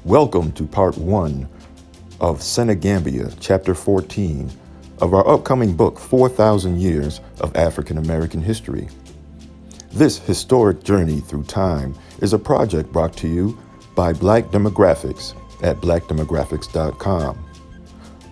Welcome to part 1 of Senegambia, chapter 14 of our upcoming book, 4,000 Years of African American History. This historic journey through time is a project brought to you by Black Demographics at blackdemographics.com,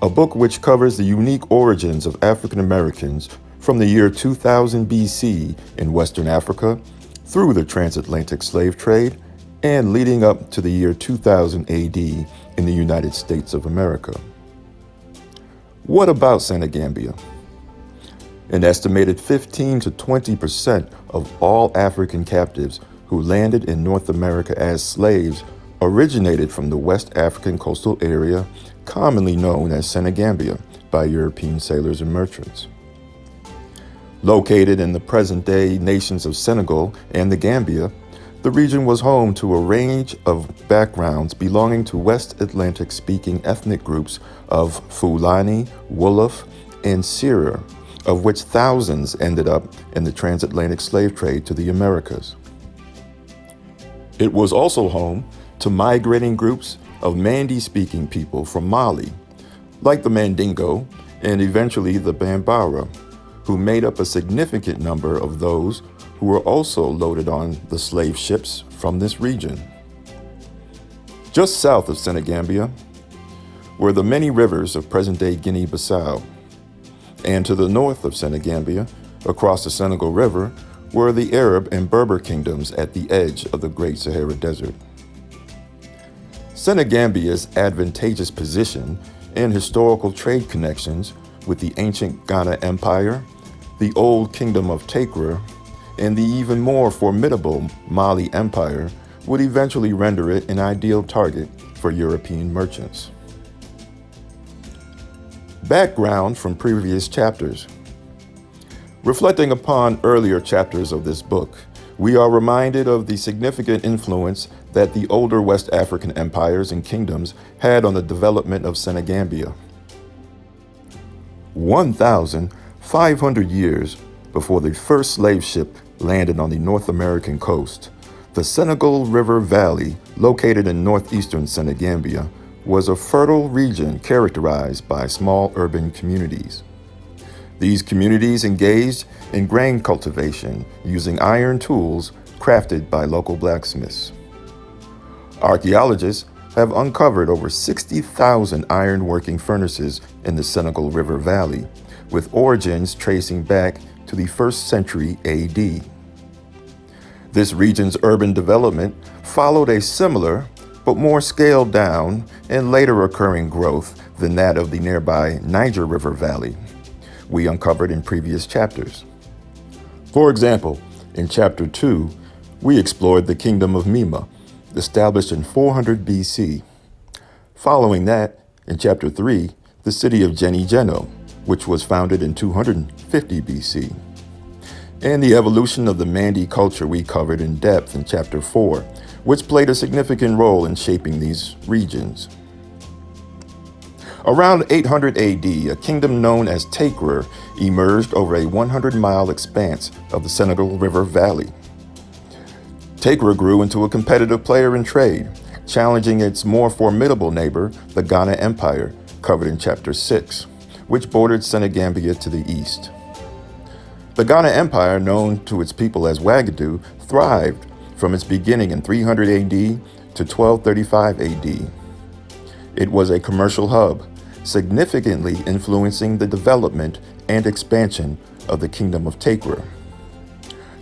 a book which covers the unique origins of African Americans from the year 2000 BC in Western Africa through the transatlantic slave trade and leading up to the year 2000 AD in the United States of America. What about Senegambia? An estimated 15 to 20% of all African captives who landed in North America as slaves originated from the West African coastal area, commonly known as Senegambia by European sailors and merchants. Located in the present-day nations of Senegal and the Gambia, the region was home to a range of backgrounds belonging to West Atlantic-speaking ethnic groups of Fulani, Wolof, and Serer, of which thousands ended up in the transatlantic slave trade to the Americas. It was also home to migrating groups of Mandi-speaking people from Mali, like the Mandingo and eventually the Bambara, who made up a significant number of those who were also loaded on the slave ships from this region. Just south of Senegambia were the many rivers of present-day Guinea-Bissau, and to the north of Senegambia, across the Senegal River, were the Arab and Berber kingdoms at the edge of the Great Sahara Desert. Senegambia's advantageous position and historical trade connections with the ancient Ghana Empire, the Old Kingdom of Takra, and the even more formidable Mali Empire would eventually render it an ideal target for European merchants. Background from previous chapters. Reflecting upon earlier chapters of this book, we are reminded of the significant influence that the older West African empires and kingdoms had on the development of Senegambia. 1,500 years before the first slave ship landed on the North American coast, the Senegal River Valley, located in northeastern Senegambia, was a fertile region characterized by small urban communities. These communities engaged in grain cultivation using iron tools crafted by local blacksmiths. Archaeologists have uncovered over 60,000 iron-working furnaces in the Senegal River Valley, with origins tracing back to the 1st century AD. This region's urban development followed a similar but more scaled down and later occurring growth than that of the nearby Niger River Valley we uncovered in previous chapters. For example, in Chapter 2, we explored the Kingdom of Mima, established in 400 BC. Following that, in Chapter 3, the city of Geni-Geno, which was founded in 250 BC. And the evolution of the Mandi culture we covered in depth in Chapter 4, which played a significant role in shaping these regions. Around 800 AD, a kingdom known as Takra emerged over a 100-mile expanse of the Senegal River Valley. Takra grew into a competitive player in trade, challenging its more formidable neighbor, the Ghana Empire, covered in Chapter 6, which bordered Senegambia to the east. The Ghana Empire, known to its people as Wagadu, thrived from its beginning in 300 AD to 1235 AD. It was a commercial hub, significantly influencing the development and expansion of the Kingdom of Takra.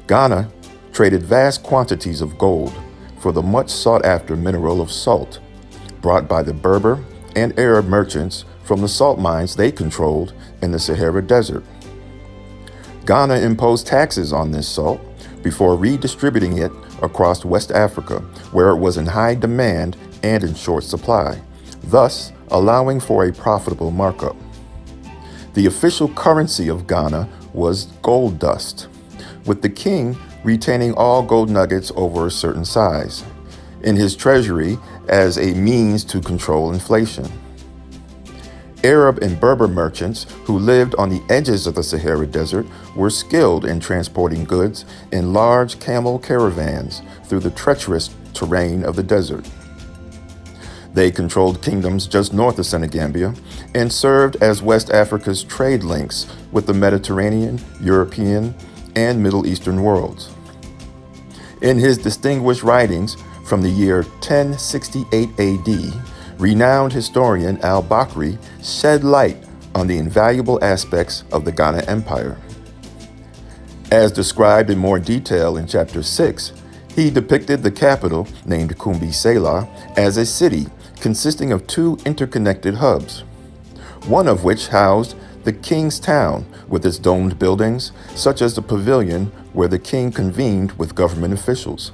Ghana traded vast quantities of gold for the much sought-after mineral of salt, brought by the Berber and Arab merchants from the salt mines they controlled in the Sahara Desert. Ghana imposed taxes on this salt before redistributing it across West Africa, where it was in high demand and in short supply, thus allowing for a profitable markup. The official currency of Ghana was gold dust, with the king retaining all gold nuggets over a certain size in his treasury as a means to control inflation. Arab and Berber merchants who lived on the edges of the Sahara Desert were skilled in transporting goods in large camel caravans through the treacherous terrain of the desert. They controlled kingdoms just north of Senegambia and served as West Africa's trade links with the Mediterranean, European, and Middle Eastern worlds. In his distinguished writings from the year 1068 AD, renowned historian al-Bakri shed light on the invaluable aspects of the Ghana Empire. As described in more detail in Chapter 6, he depicted the capital, named Kumbi-Sela, as a city consisting of two interconnected hubs, one of which housed the King's Town with its domed buildings, such as the pavilion where the king convened with government officials.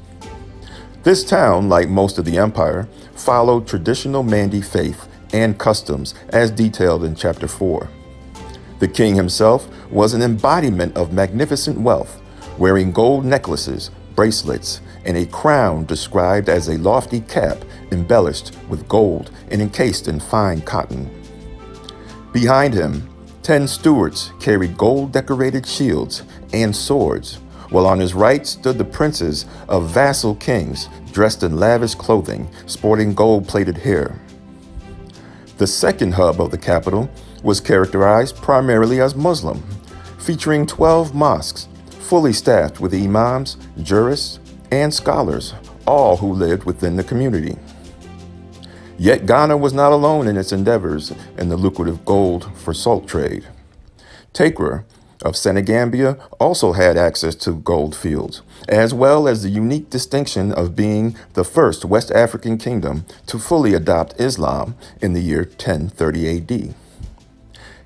This town, like most of the empire, followed traditional Mandi faith and customs as detailed in Chapter 4. The king himself was an embodiment of magnificent wealth, wearing gold necklaces, bracelets, and a crown described as a lofty cap embellished with gold and encased in fine cotton. Behind him, 10 stewards carried gold-decorated shields and swords, while on his right stood the princes of vassal kings dressed in lavish clothing, sporting gold-plated hair. The second hub of the capital was characterized primarily as Muslim, featuring 12 mosques, fully staffed with imams, jurists, and scholars, all who lived within the community. Yet Ghana was not alone in its endeavors in the lucrative gold for salt trade. Takra of Senegambia also had access to gold fields, as well as the unique distinction of being the first West African kingdom to fully adopt Islam in the year 1030 AD.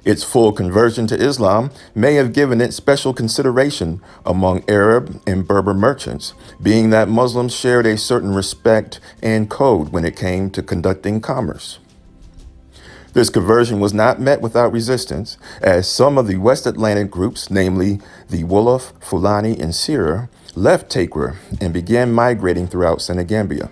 Its full conversion to Islam may have given it special consideration among Arab and Berber merchants, being that Muslims shared a certain respect and code when it came to conducting commerce. This conversion was not met without resistance, as some of the West Atlantic groups, namely the Wolof, Fulani, and Sira, left Takra and began migrating throughout Senegambia.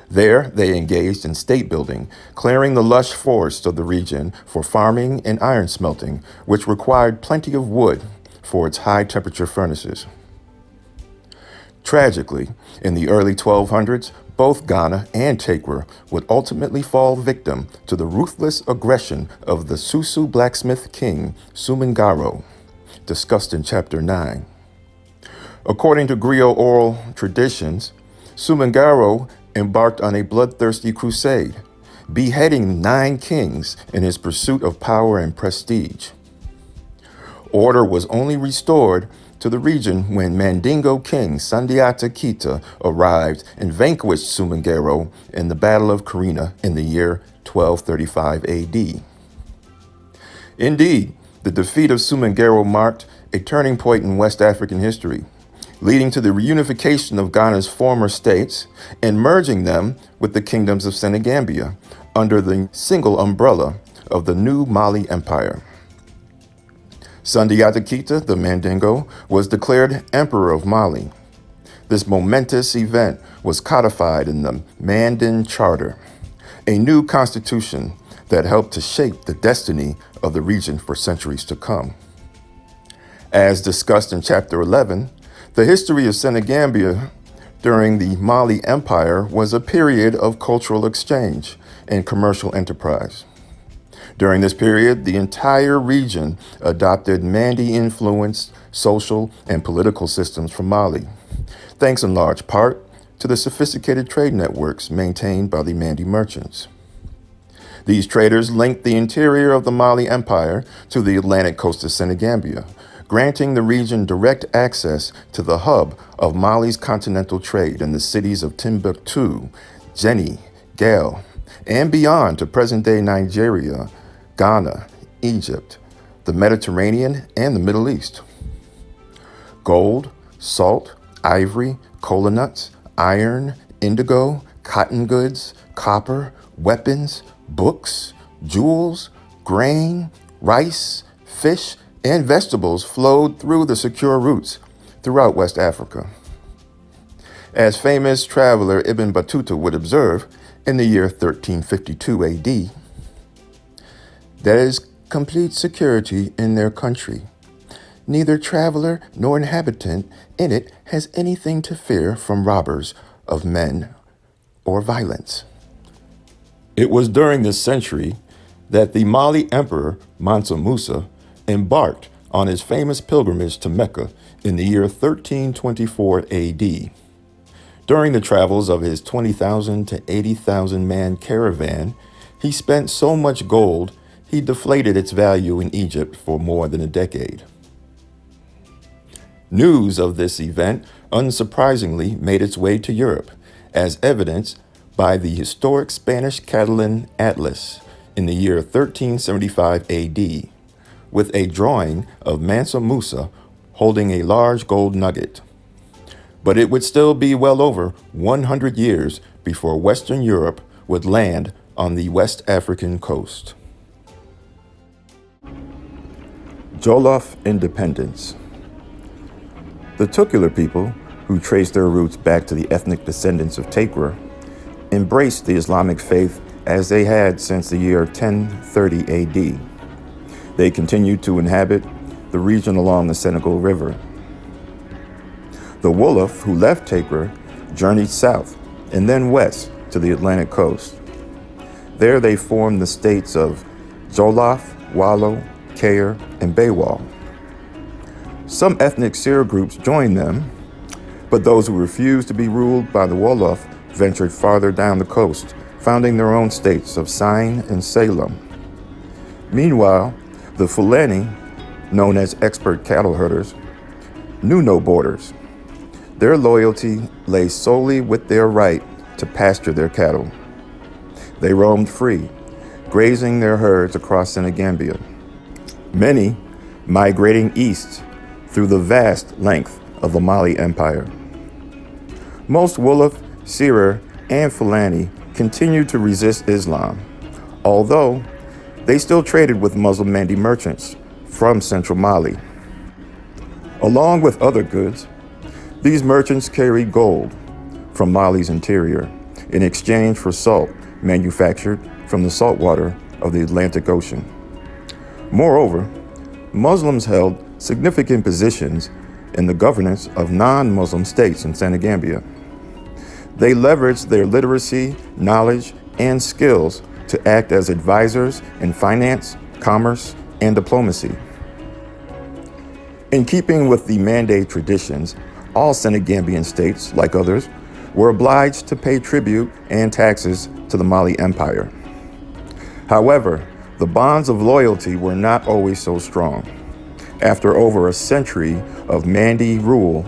There, they engaged in state building, clearing the lush forests of the region for farming and iron smelting, which required plenty of wood for its high-temperature furnaces. Tragically, in the early 1200s, both Ghana and Takra would ultimately fall victim to the ruthless aggression of the Susu blacksmith king Sumangaro, discussed in Chapter 9. According to griot oral traditions, Sumangaro embarked on a bloodthirsty crusade, beheading 9 kings in his pursuit of power and prestige. Order was only restored to the region when Mandingo king Sandiata Keita arrived and vanquished Sumangaro in the Battle of Karina in the year 1235 AD. Indeed, the defeat of Sumangaro marked a turning point in West African history, leading to the reunification of Ghana's former states and merging them with the kingdoms of Senegambia under the single umbrella of the new Mali Empire. Sandiata Keita, the Mandingo, was declared Emperor of Mali. This momentous event was codified in the Mandan Charter, a new constitution that helped to shape the destiny of the region for centuries to come. As discussed in Chapter 11, the history of Senegambia during the Mali Empire was a period of cultural exchange and commercial enterprise. During this period, the entire region adopted Mandi-influenced social and political systems from Mali, thanks in large part to the sophisticated trade networks maintained by the Mandi merchants. These traders linked the interior of the Mali Empire to the Atlantic coast of Senegambia, granting the region direct access to the hub of Mali's continental trade in the cities of Timbuktu, Jenny, Gao, and beyond to present-day Nigeria, Ghana, Egypt, the Mediterranean, and the Middle East. Gold, salt, ivory, cola nuts, iron, indigo, cotton goods, copper, weapons, books, jewels, grain, rice, fish, and vegetables flowed through the secure routes throughout West Africa. As famous traveler Ibn Battuta would observe in the year 1352 AD, there is complete security in their country. Neither traveler nor inhabitant in it has anything to fear from robbers of men or violence. It was during this century that the Mali Emperor Mansa Musa embarked on his famous pilgrimage to Mecca in the year 1324 AD. During the travels of his 20,000 to 80,000 man caravan, he spent so much gold he deflated its value in Egypt for more than a decade. News of this event unsurprisingly made its way to Europe, as evidenced by the historic Spanish Catalan Atlas in the year 1375 AD, with a drawing of Mansa Musa holding a large gold nugget. But it would still be well over 100 years before Western Europe would land on the West African coast. Jolof independence. The Tukular people, who trace their roots back to the ethnic descendants of Takra, embraced the Islamic faith as they had since the year 1030 AD. They continued to inhabit the region along the Senegal River. The Wolof, who left Takra, journeyed south and then west to the Atlantic coast. There they formed the states of Jolof, Wallo, Kayer, and Baywal. Some ethnic Seer groups joined them, but those who refused to be ruled by the Wolof ventured farther down the coast, founding their own states of Sine and Salem. Meanwhile, the Fulani, known as expert cattle herders, knew no borders. Their loyalty lay solely with their right to pasture their cattle. They roamed free, grazing their herds across Senegambia, many migrating east through the vast length of the Mali Empire. Most Wolof, Serer, and Fulani continued to resist Islam, although they still traded with Muslim Mandi merchants from central Mali. Along with other goods, these merchants carried gold from Mali's interior in exchange for salt manufactured from the saltwater of the Atlantic Ocean. Moreover, Muslims held significant positions in the governance of non-Muslim states in Senegambia. They leveraged their literacy, knowledge, and skills to act as advisors in finance, commerce, and diplomacy. In keeping with the Mandate traditions, all Senegambian states, like others, were obliged to pay tribute and taxes to the Mali Empire. However, the bonds of loyalty were not always so strong. After over a century of Mandi rule,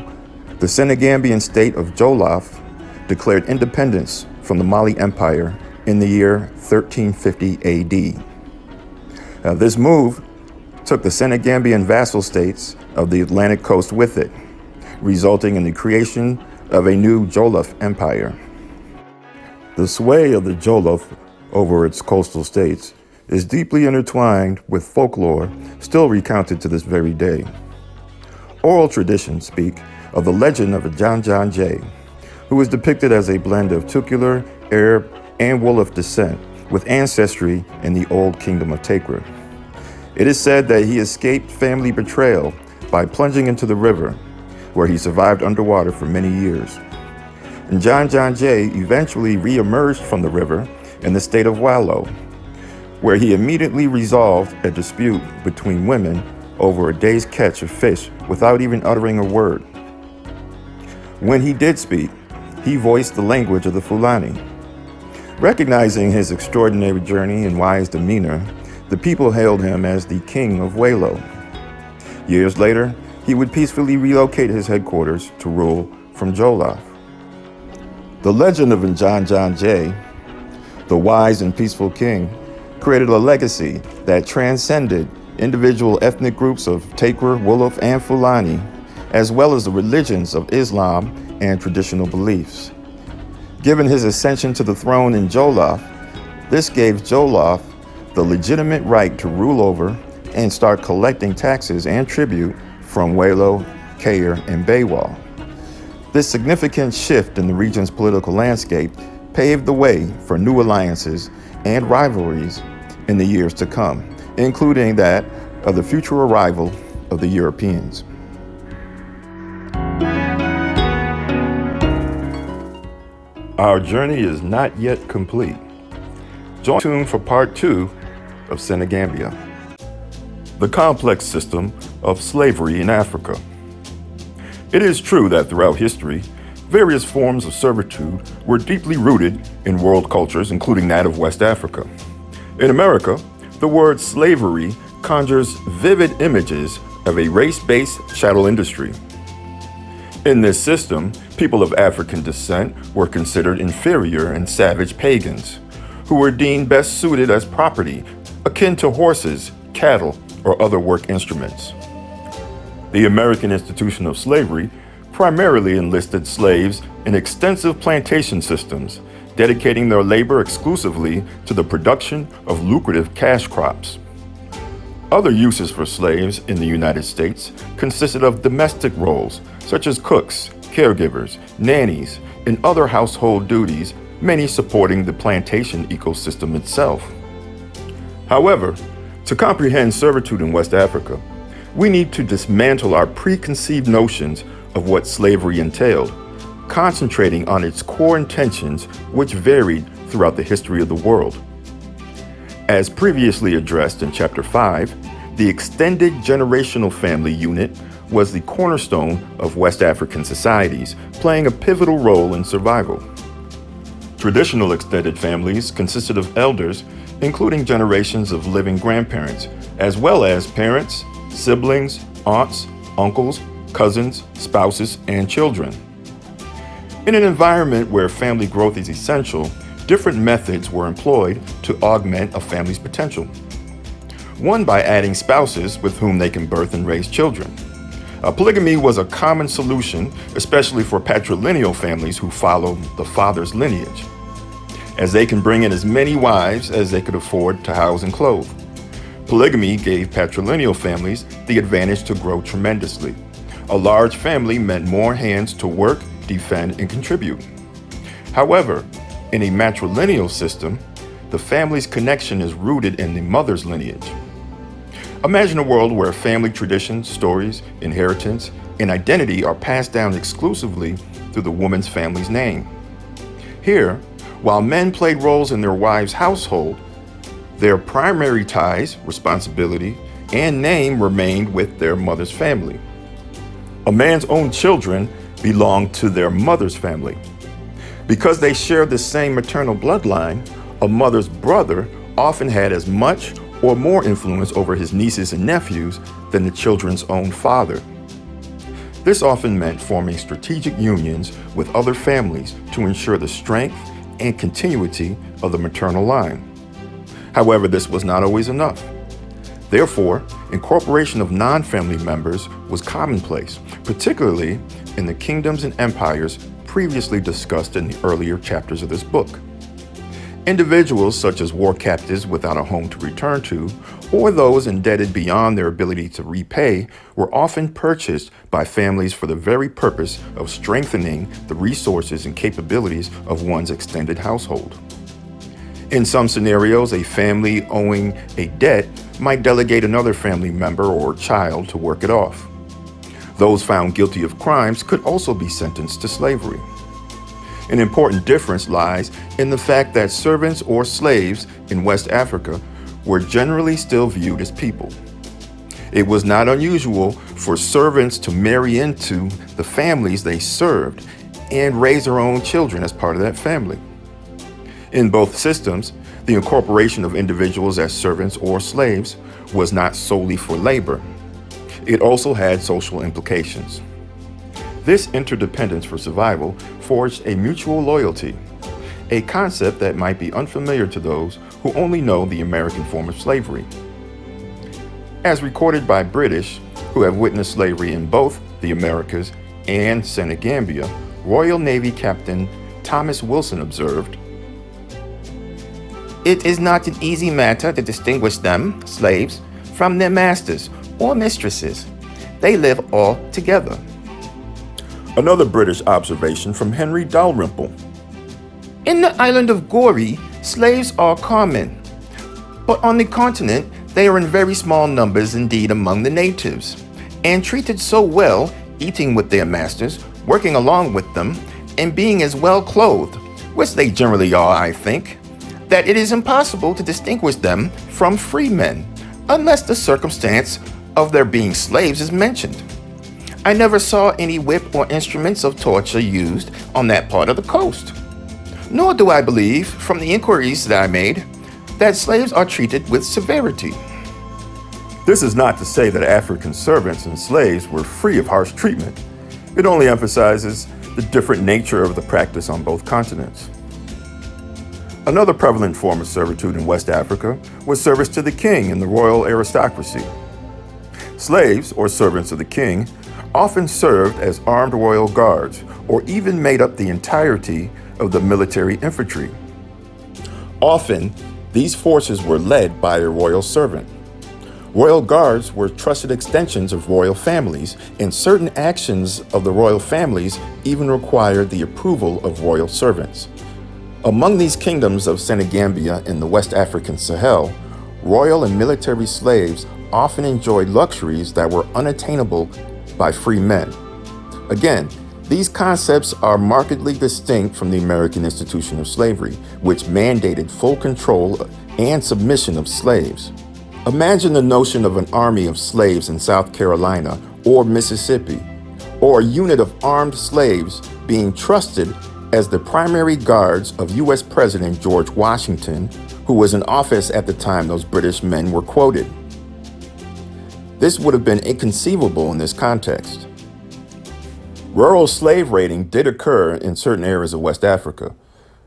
the Senegambian state of Jolof declared independence from the Mali Empire in the year 1350 AD. Now, this move took the Senegambian vassal states of the Atlantic coast with it, resulting in the creation of a new Jolof Empire. The sway of the Jolof over its coastal states is deeply intertwined with folklore still recounted to this very day. Oral traditions speak of the legend of a Janjanje, who is depicted as a blend of Tukular, Arab, and Wolof descent with ancestry in the old kingdom of Takra. It is said that he escaped family betrayal by plunging into the river, where he survived underwater for many years. And Janjanje eventually re-emerged from the river in the state of Wallo, where he immediately resolved a dispute between women over a day's catch of fish without even uttering a word. When he did speak, he voiced the language of the Fulani. Recognizing his extraordinary journey and wise demeanor, the people hailed him as the King of Wallo. Years later, he would peacefully relocate his headquarters to rule from Jolof. The legend of Njanjanje, the wise and peaceful king, created a legacy that transcended individual ethnic groups of Takra, Wolof, and Fulani, as well as the religions of Islam and traditional beliefs. Given his ascension to the throne in Jolof, this gave Jolof the legitimate right to rule over and start collecting taxes and tribute from Wallo, Kayer, and Baywal. This significant shift in the region's political landscape paved the way for new alliances and rivalries in the years to come, including that of the future arrival of the Europeans. Our journey is not yet complete. Join tuned for part 2 of Senegambia, the complex system of slavery in Africa. It is true that throughout history, various forms of servitude were deeply rooted in world cultures, including that of West Africa. In America, the word slavery conjures vivid images of a race-based chattel industry. In this system, people of African descent were considered inferior and savage pagans, who were deemed best suited as property, akin to horses, cattle, or other work instruments. The American institution of slavery primarily enlisted slaves in extensive plantation systems, dedicating their labor exclusively to the production of lucrative cash crops. Other uses for slaves in the United States consisted of domestic roles, such as cooks, caregivers, nannies, and other household duties, many supporting the plantation ecosystem itself. However, to comprehend servitude in West Africa, we need to dismantle our preconceived notions of what slavery entailed, concentrating on its core intentions, which varied throughout the history of the world. As previously addressed in Chapter 5, the extended generational family unit was the cornerstone of West African societies, playing a pivotal role in survival. Traditional extended families consisted of elders, including generations of living grandparents, as well as parents, siblings, aunts, uncles, cousins, spouses, and children. In an environment where family growth is essential, different methods were employed to augment a family's potential. One by adding spouses with whom they can birth and raise children. Polygamy was a common solution, especially for patrilineal families who follow the father's lineage, as they can bring in as many wives as they could afford to house and clothe. Polygamy gave patrilineal families the advantage to grow tremendously. A large family meant more hands to work, defend, and contribute. However, in a matrilineal system, the family's connection is rooted in the mother's lineage. Imagine a world where family traditions, stories, inheritance, and identity are passed down exclusively through the woman's family's name. Here, while men played roles in their wives' household, their primary ties, responsibility, and name remained with their mother's family. A man's own children belonged to their mother's family. Because they shared the same maternal bloodline, a mother's brother often had as much or more influence over his nieces and nephews than the children's own father. This often meant forming strategic unions with other families to ensure the strength and continuity of the maternal line. However, this was not always enough. Therefore, incorporation of non-family members was commonplace, particularly in the kingdoms and empires previously discussed in the earlier chapters of this book. Individuals such as war captives without a home to return to, or those indebted beyond their ability to repay, were often purchased by families for the very purpose of strengthening the resources and capabilities of one's extended household. In some scenarios, a family owing a debt might delegate another family member or child to work it off. Those found guilty of crimes could also be sentenced to slavery. An important difference lies in the fact that servants or slaves in West Africa were generally still viewed as people. It was not unusual for servants to marry into the families they served and raise their own children as part of that family. In both systems, the incorporation of individuals as servants or slaves was not solely for labor. It also had social implications. This interdependence for survival forged a mutual loyalty, a concept that might be unfamiliar to those who only know the American form of slavery. As recorded by British, who have witnessed slavery in both the Americas and Senegambia, Royal Navy Captain Thomas Wilson observed, "It is not an easy matter to distinguish them, slaves, from their masters or mistresses. They live all together." Another British observation from Henry Dalrymple. "In the island of Goree, slaves are common, but on the continent, they are in very small numbers indeed among the natives, and treated so well, eating with their masters, working along with them, and being as well clothed, which they generally are, I think, that it is impossible to distinguish them from free men unless the circumstance of their being slaves is mentioned. I never saw any whip or instruments of torture used on that part of the coast. Nor do I believe, from the inquiries that I made, that slaves are treated with severity. This is not to say that African servants and slaves were free of harsh treatment. It only emphasizes the different nature of the practice on both continents. Another prevalent form of servitude in West Africa was service to the king and the royal aristocracy. Slaves, or servants of the king, often served as armed royal guards, or even made up the entirety of the military infantry. Often, these forces were led by a royal servant. Royal guards were trusted extensions of royal families, and certain actions of the royal families even required the approval of royal servants. Among these kingdoms of Senegambia and the West African Sahel, royal and military slaves often enjoyed luxuries that were unattainable by free men. Again, these concepts are markedly distinct from the American institution of slavery, which mandated full control and submission of slaves. Imagine the notion of an army of slaves in South Carolina or Mississippi, or a unit of armed slaves being trusted as the primary guards of U.S. President George Washington, who was in office at the time those British men were quoted. This would have been inconceivable in this context. Rural slave raiding did occur in certain areas of West Africa.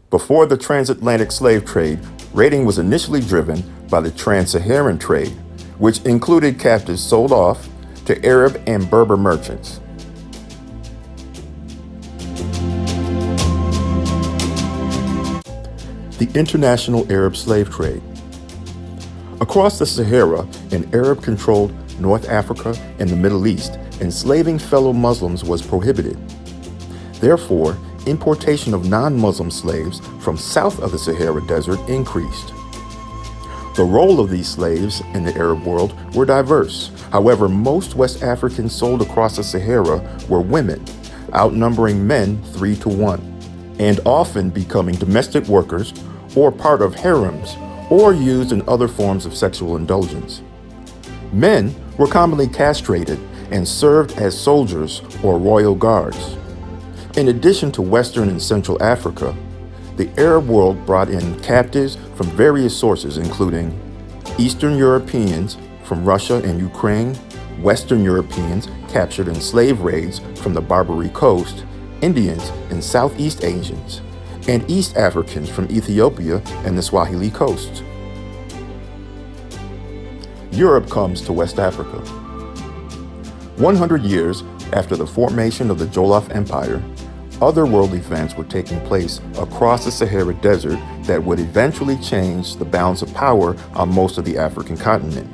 Before the transatlantic slave trade, raiding was initially driven by the Trans-Saharan trade, which included captives sold off to Arab and Berber merchants. The international Arab slave trade. Across the Sahara, in Arab-controlled North Africa and the Middle East, enslaving fellow Muslims was prohibited. Therefore, importation of non-Muslim slaves from south of the Sahara Desert increased. The role of these slaves in the Arab world were diverse. However, most West Africans sold across the Sahara were women, outnumbering men 3-1, and often becoming domestic workers or part of harems, or used in other forms of sexual indulgence. Men were commonly castrated and served as soldiers or royal guards. In addition to Western and Central Africa, the Arab world brought in captives from various sources, including Eastern Europeans from Russia and Ukraine, Western Europeans captured in slave raids from the Barbary Coast, Indians and Southeast Asians, and East Africans from Ethiopia and the Swahili coast. Europe comes to West Africa. 100 years after the formation of the Jolof Empire, other world events were taking place across the Sahara Desert that would eventually change the balance of power on most of the African continent.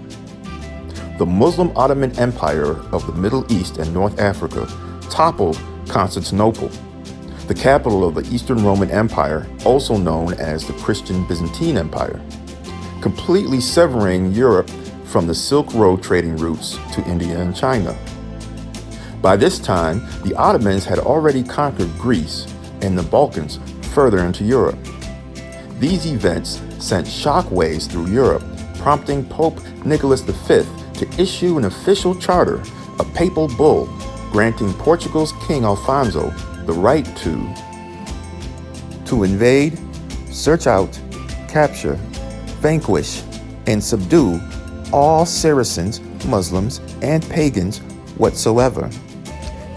The Muslim Ottoman Empire of the Middle East and North Africa toppled Constantinople, the capital of the Eastern Roman Empire, also known as the Christian Byzantine Empire, completely severing Europe from the Silk Road trading routes to India and China. By this time, the Ottomans had already conquered Greece and the Balkans further into Europe. These events sent shockwaves through Europe, prompting Pope Nicholas V to issue an official charter, a papal bull, granting Portugal's King Alfonso the right to invade, search out, capture, vanquish, and subdue all Saracens, Muslims, and pagans whatsoever,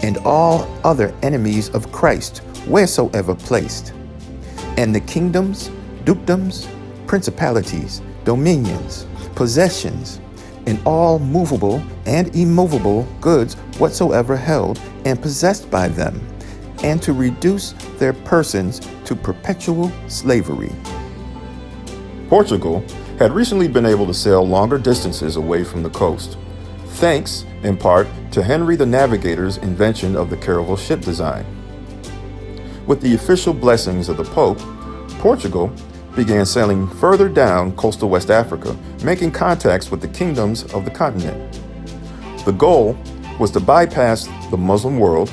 and all other enemies of Christ wheresoever placed, and the kingdoms, dukedoms, principalities, dominions, possessions, and all movable and immovable goods whatsoever held and possessed by them, and to reduce their persons to perpetual slavery. Portugal had recently been able to sail longer distances away from the coast, thanks, in part, to Henry the Navigator's invention of the caravel ship design. With the official blessings of the Pope, Portugal began sailing further down coastal West Africa, making contacts with the kingdoms of the continent. The goal was to bypass the Muslim world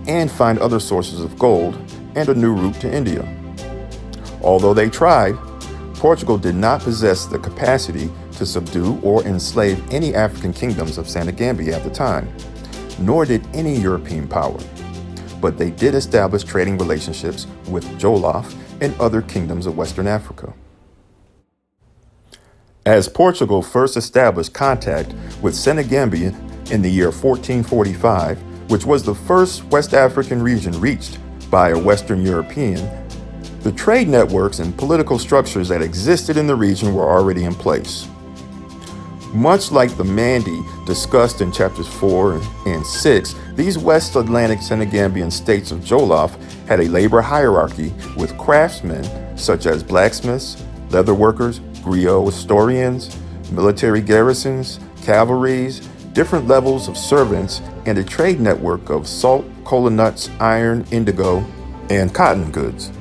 and find other sources of gold and a new route to India. Although they tried, Portugal did not possess the capacity to subdue or enslave any African kingdoms of Senegambia at the time, nor did any European power. But they did establish trading relationships with Jolof and other kingdoms of Western Africa. As Portugal first established contact with Senegambia in the year 1445, which was the first West African region reached by a Western European, the trade networks and political structures that existed in the region were already in place. Much like the Mandi discussed in chapters 4 and 6, these West Atlantic Senegambian states of Jolof had a labor hierarchy with craftsmen such as blacksmiths, leather workers, griot historians, military garrisons, cavalries, different levels of servants, and a trade network of salt, cola nuts, iron, indigo, and cotton goods.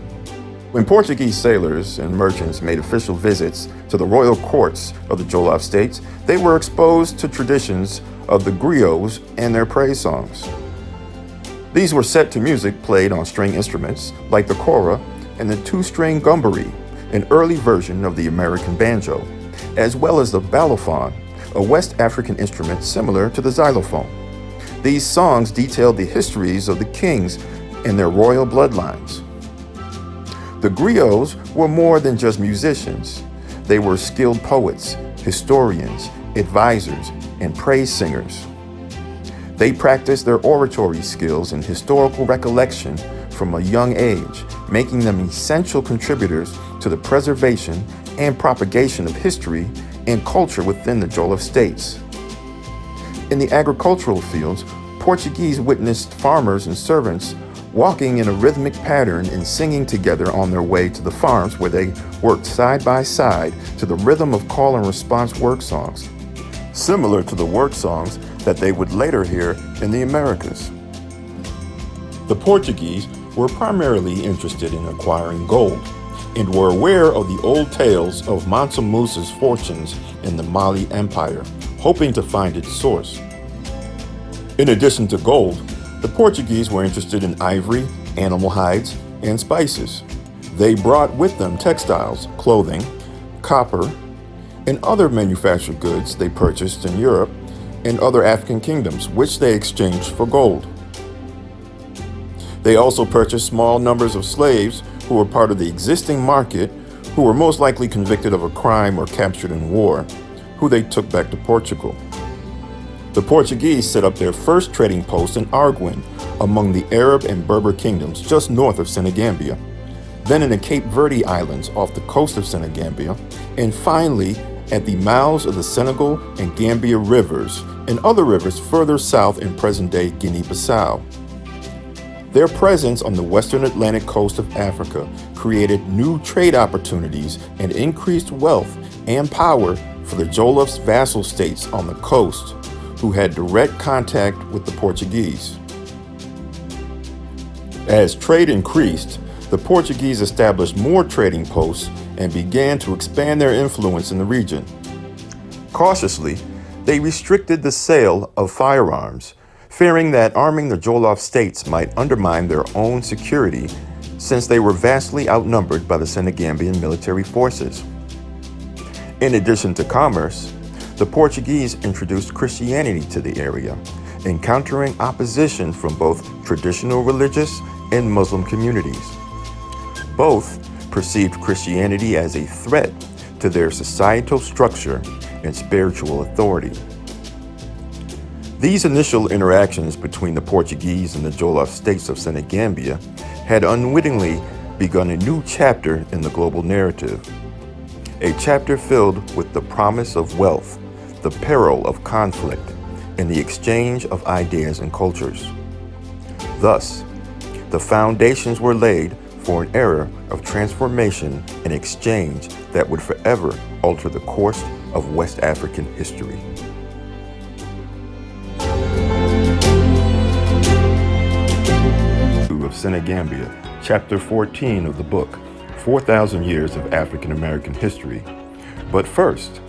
When Portuguese sailors and merchants made official visits to the royal courts of the Jolof states, they were exposed to traditions of the griots and their praise songs. These were set to music played on string instruments like the kora and the two-string gumboree, an early version of the American banjo, as well as the balafon, a West African instrument similar to the xylophone. These songs detailed the histories of the kings and their royal bloodlines. The griots were more than just musicians. They were skilled poets, historians, advisors, and praise singers. They practiced their oratory skills and historical recollection from a young age, making them essential contributors to the preservation and propagation of history and culture within the Jolof states. In the agricultural fields, Portuguese witnessed farmers and servants walking in a rhythmic pattern and singing together on their way to the farms where they worked side by side to the rhythm of call and response work songs, similar to the work songs that they would later hear in the Americas. The Portuguese were primarily interested in acquiring gold and were aware of the old tales of Mansa Musa's fortunes in the Mali Empire, hoping to find its source. In addition to gold, the Portuguese were interested in ivory, animal hides, and spices. They brought with them textiles, clothing, copper, and other manufactured goods they purchased in Europe and other African kingdoms, which they exchanged for gold. They also purchased small numbers of slaves who were part of the existing market, who were most likely convicted of a crime or captured in war, who they took back to Portugal. The Portuguese set up their first trading post in Arguin, among the Arab and Berber kingdoms just north of Senegambia, then in the Cape Verde Islands off the coast of Senegambia, and finally at the mouths of the Senegal and Gambia rivers and other rivers further south in present-day Guinea-Bissau. Their presence on the western Atlantic coast of Africa created new trade opportunities and increased wealth and power for the Jolof's vassal states on the coast, who had direct contact with the Portuguese. As trade increased, the Portuguese established more trading posts and began to expand their influence in the region. Cautiously, they restricted the sale of firearms, fearing that arming the Jolof states might undermine their own security since they were vastly outnumbered by the Senegambian military forces. In addition to commerce, the Portuguese introduced Christianity to the area, encountering opposition from both traditional religious and Muslim communities. Both perceived Christianity as a threat to their societal structure and spiritual authority. These initial interactions between the Portuguese and the Jolof states of Senegambia had unwittingly begun a new chapter in the global narrative, a chapter filled with the promise of wealth, the peril of conflict, and the exchange of ideas and cultures. Thus, the foundations were laid for an era of transformation and exchange that would forever alter the course of West African history. Of Senegambia, Chapter 14 of the book, 4,000 Years of African American History. But first,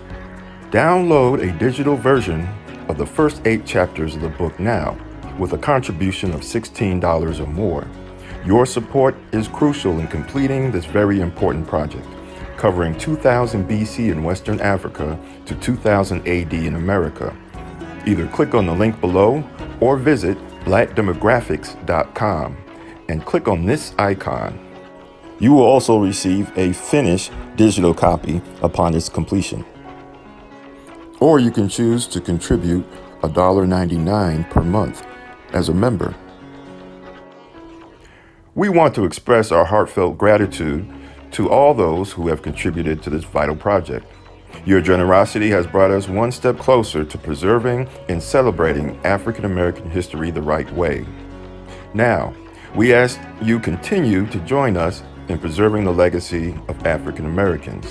download a digital version of the first 8 chapters of the book now with a contribution of $16 or more. Your support is crucial in completing this very important project. covering 2000 BC in Western Africa to 2000 AD in America. Either click on the link below or visit blackdemographics.com and click on this icon. You will also receive a finished digital copy upon its completion. Or you can choose to contribute $1.99 per month as a member. We want to express our heartfelt gratitude to all those who have contributed to this vital project. Your generosity has brought us one step closer to preserving and celebrating African American history the right way. Now, we ask you continue to join us in preserving the legacy of African Americans.